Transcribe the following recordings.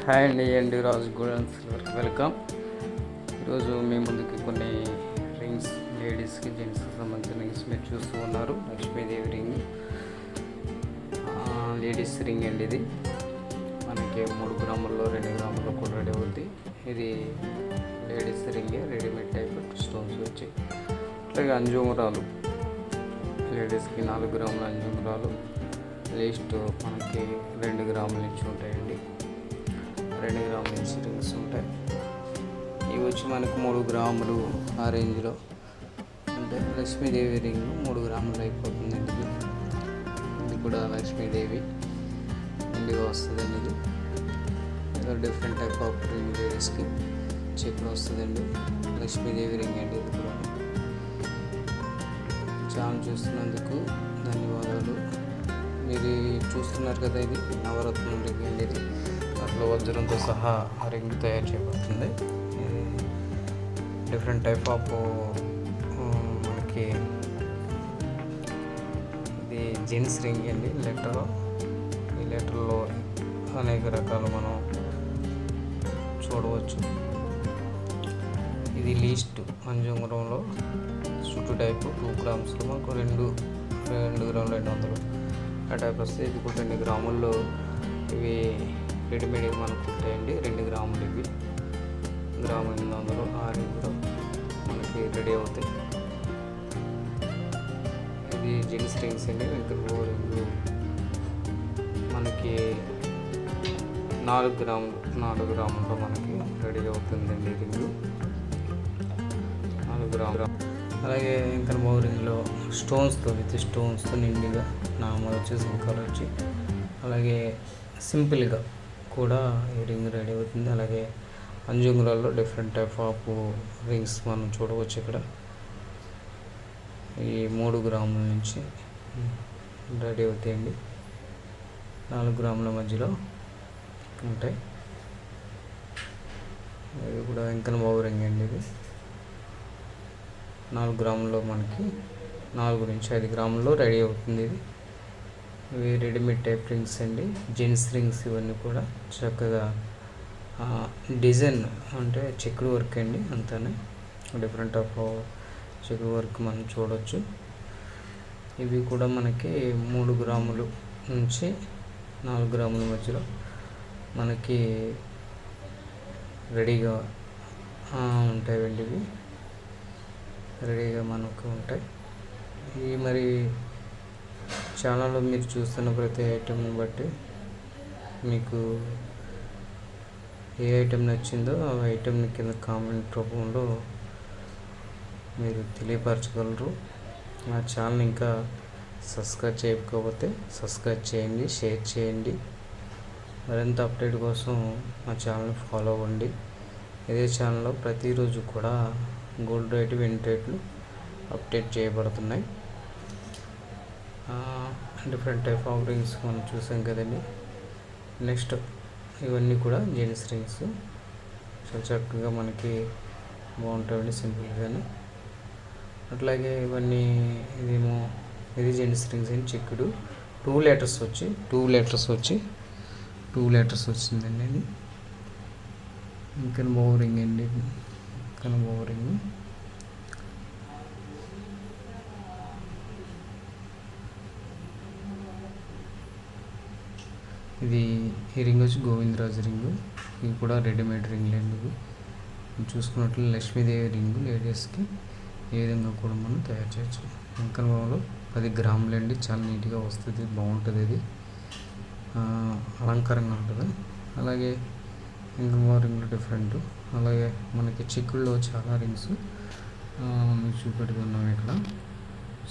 Hi అండి రాజు gold welcome. ఈరోజు మీ ముందుకి కొన్ని రింగ్స్ లేడీస్కి జెంట్స్కి సంబంధించిన రింగ్స్ మీరు చూస్తూ ఉన్నారు. లక్ష్మీదేవి రింగ్, లేడీస్ రింగ్ అండి. ఇది మనకి 3 గ్రాముల్లో 2 గ్రాముల్లో కూడా రెడీ అవుద్ది. ఇది లేడీస్ రింగే, రెడీమేడ్ టైప్ స్టోన్స్ వచ్చి. అట్లాగే అంజుమరాలు, లేడీస్కి 4 గ్రాముల అంజుమరాలు లీస్ట్ మనకి 2 గ్రాముల నుంచి ఉంటాయండి. 2 గ్రాముల నుంచి రింగ్స్ ఉంటాయి. ఇవి వచ్చి మనకు 3 గ్రాములు ఆ రేంజ్లో అంటే లక్ష్మీదేవి రింగ్ 3 గ్రాములు అయిపోతుందండి. ఇది కూడా లక్ష్మీదేవి ఇండిగా వస్తుందండి. ఇది డిఫరెంట్ టైప్ ఆఫ్ రింగ్ లేడీస్కి చెక్కులు వస్తుందండి. లక్ష్మీదేవి రింగ్ అండి. ఇది కూడా ఛానల్ చూస్తున్నందుకు ధన్యవాదాలు. మీరు చూస్తున్నారు కదా, ఇది నవరత్నం రింగ్ అండి. ఇది అట్లా వజ్రంతో సహా రింగ్ తయారు చేయబడుతుంది. డిఫరెంట్ టైప్ ఆఫ్ మనకి ఇది జెంట్స్ రింగ్ అండి. ఈ లెటర్లో అనేక రకాలు మనం చూడవచ్చు. ఇది లీస్ట్ అంజుంగరంలో చుట్టూ టైప్ 2 గ్రామ్స్లో మనకు 2 గ్రాములు 200 ఆ టైప్ వస్తే ఇది కూడా 2 గ్రాముల్లో ఇవి రెడీమేడ్ మనకు ఉంటాయండి. 2 గ్రాములు ఇవి గ్రాము 800 ఆ రేంజ్లో మనకి రెడీ అవుతాయి. ఇది జెంట్స్ రింగ్స్ అండి. వెంకటబాబు రింగు మనకి 4 గ్రాముల్లో మనకి రెడీ అవుతుందండి రింగు. 4 గ్రాములు. అలాగే వెంకటబాబు రింగ్లో స్టోన్స్తో నిండిగా నామాలు వచ్చి సింకాలు వచ్చి అలాగే సింపుల్గా కూడా ఈ రింగ్ రెడీ అవుతుంది. అలాగే అంజుంగులలో డిఫరెంట్ టైప్ ఆఫ్ రింగ్స్ మనం చూడవచ్చు. ఇక్కడ ఈ 3 గ్రాముల నుంచి రెడీ అవుతాయండి. 4 గ్రాముల మధ్యలో ఉంటాయి. ఇది కూడా వెంకటబాబు రింగ్ అండి. ఇది 4 గ్రాముల్లో మనకి 4 నుంచి 5 గ్రాముల్లో రెడీ అవుతుంది. ఇది ఇవి రెడీమేడ్ టైప్ రింగ్స్ అండి. జెంట్స్ రింగ్స్ ఇవన్నీ కూడా చక్కగా డిజైన్ అంటే చెక్కుడు వర్క్ అండి. అంతానే డిఫరెంట్ ఆఫ్ చెక్కుడు వర్క్ మనం చూడవచ్చు. ఇవి కూడా మనకి 3 గ్రాములు నుంచి 4 గ్రాముల మధ్యలో మనకి రెడీగా ఉంటాయండి. ఇవి రెడీగా మనకు ఉంటాయి. ఈ మరి ఛానల్లో మీరు చూస్తున్న ప్రతి ఐటెంని బట్టి మీకు ఏ ఐటెం నచ్చిందో ఆ ఐటెంని కింద కామెంట్ రూపంలో మీరు తెలియపరచగలరు. నా ఛానల్ ఇంకా సబ్స్క్రైబ్ చేయకపోతే సబ్స్క్రైబ్ చేయండి, షేర్ చేయండి. మరింత అప్డేట్ కోసం మా ఛానల్ని ఫాలో అవ్వండి. ఇదే ఛానల్లో ప్రతిరోజు కూడా గోల్డ్ రేటు, వెండి రేట్లు అప్డేట్ చేయబడుతున్నాయి. డిఫరెంట్ టైప్ ఆఫ్ రింగ్స్ మనం చూసాం కదండి. నెక్స్ట్ ఇవన్నీ కూడా జెంట్స్ రింగ్స్ చాలా చక్కగా మనకి బాగుంటాయండి, సింపుల్గానే. అట్లాగే ఇవన్నీ ఇది జెంట్స్ రింగ్స్ అండి. చెక్కుడు 2 లీటర్స్ వచ్చిందండి. ఇది వెంకటబాబు రింగ్ అండి. వెంకటబాబు రింగ్ ఇది ఈ రింగ్ వచ్చి గోవిందరాజు రింగు. ఇది కూడా రెడీమేడ్ రింగ్ అండి. చూసుకున్నట్లు లక్ష్మీదేవి రింగు లేడీస్కి ఏ విధంగా కూడా మనం తయారు చేయొచ్చు. వెంకటబాబులో 10 గ్రాములు అండి. చాలా నీట్గా వస్తుంది, బాగుంటుంది. ఇది అలంకారంగా ఉంటుంది. అలాగే వెంకటబాబు రింగ్లో డిఫరెంట్. అలాగే మనకి చిక్కుల్లో చాలా రింగ్స్ చూపెడుతున్నాం. ఇక్కడ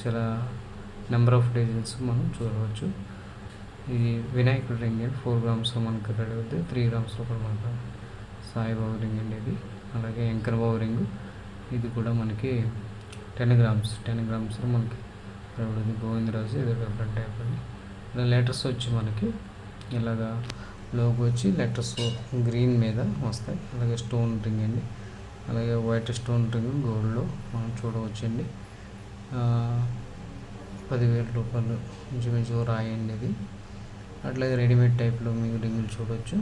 చాలా నెంబర్ ఆఫ్ డిజైన్స్ మనం చూడవచ్చు. ఇది వినాయకుడు రింగ్ అండి. 4 గ్రామ్స్ మనకు రెడీ అవుతుంది. 3 గ్రామ్స్లో కూడా మనకు సాయిబాబు రింగ్ అండి. ఇది అలాగే వెంకటబాబు రింగు. ఇది కూడా మనకి 10 గ్రామ్స్లో మనకి రెడీ అవుతుంది. గోవిందరాజు ఇది డిఫరెంట్ టైప్ అండి. ఇలా లెటర్స్ వచ్చి మనకి ఇలాగా లోగో వచ్చి లెటర్స్ గ్రీన్ మీద వస్తాయి. అలాగే స్టోన్ రింగ్ అండి. అలాగే వైట్ స్టోన్ రింగ్ గోల్డ్లో మనం చూడవచ్చండి. 10,000 రూపాయలు ఇంచుమించు రాయండి ఇది. అట్లాగే రెడీమేడ్ టైప్లో మీకు రింగులు చూడవచ్చు.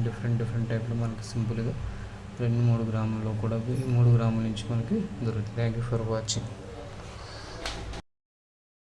డిఫరెంట్ టైప్లో మనకి సింపుల్గా 2-3 గ్రాముల్లో కూడా 3 గ్రాముల నుంచి మనకి దొరుకుతుంది. Thank you for watching.